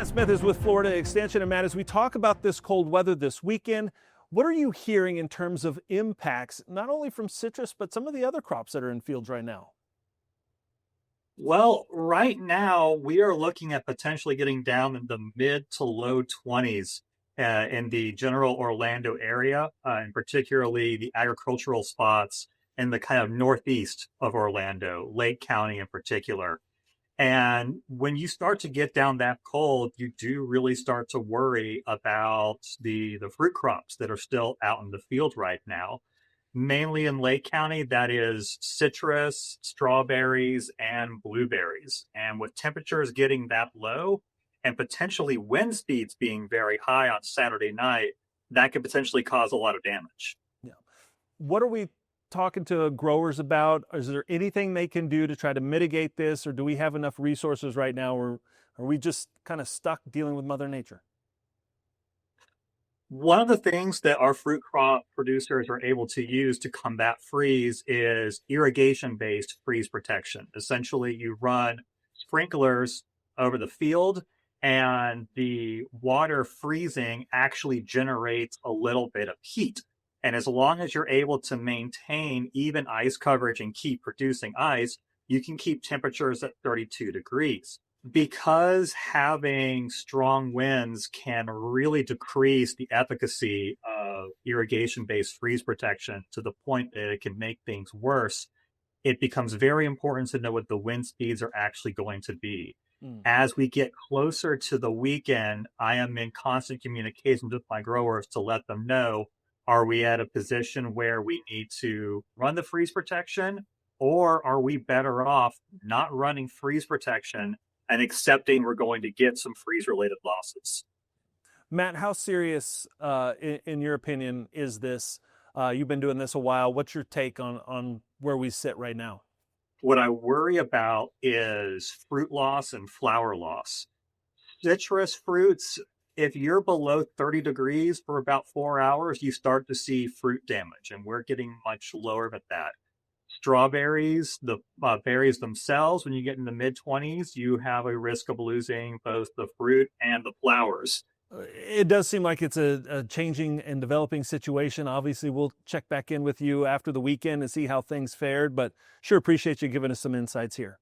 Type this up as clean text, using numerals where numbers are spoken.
Matt Smith is with Florida Extension. And Matt, as we talk about this cold weather this weekend, what are you hearing in terms of impacts, not only from citrus, but some of the other crops that are in fields right now? Well, right now we are looking at potentially getting down in the mid to low 20s in the general Orlando area, and particularly the agricultural spots in the kind of northeast of Orlando, Lake County in particular. And when you start to get down that cold, you do really start to worry about the fruit crops that are still out in the field right now. Mainly in Lake County, that is citrus, strawberries, and blueberries. And with temperatures getting that low and potentially wind speeds being very high on Saturday night, that could potentially cause a lot of damage. Yeah. What are we talking to growers about? Is there anything they can do to try to mitigate this, or do we have enough resources right now, or are we just kind of stuck dealing with Mother Nature? One of the things that our fruit crop producers are able to use to combat freeze is irrigation-based freeze protection. Essentially, you run sprinklers over the field, and the water freezing actually generates a little bit of heat. And as long as you're able to maintain even ice coverage and keep producing ice, you can keep temperatures at 32 degrees. Because having strong winds can really decrease the efficacy of irrigation-based freeze protection to the point that it can make things worse, it becomes very important to know what the wind speeds are actually going to be. Mm. As we get closer to the weekend, I am in constant communication with my growers to let them know, are we at a position where we need to run the freeze protection, or are we better off not running freeze protection and accepting we're going to get some freeze-related losses? Matt, how serious, in your opinion, is this? You've been doing this a while. What's your take on where we sit right now? What I worry about is fruit loss and flower loss. Citrus fruits, if you're below 30 degrees for about 4 hours, you start to see fruit damage, and we're getting much lower than that. Strawberries, the berries themselves, when you get in the mid 20s, you have a risk of losing both the fruit and the flowers. It does seem like it's a changing and developing situation. Obviously, we'll check back in with you after the weekend and see how things fared, but sure appreciate you giving us some insights here.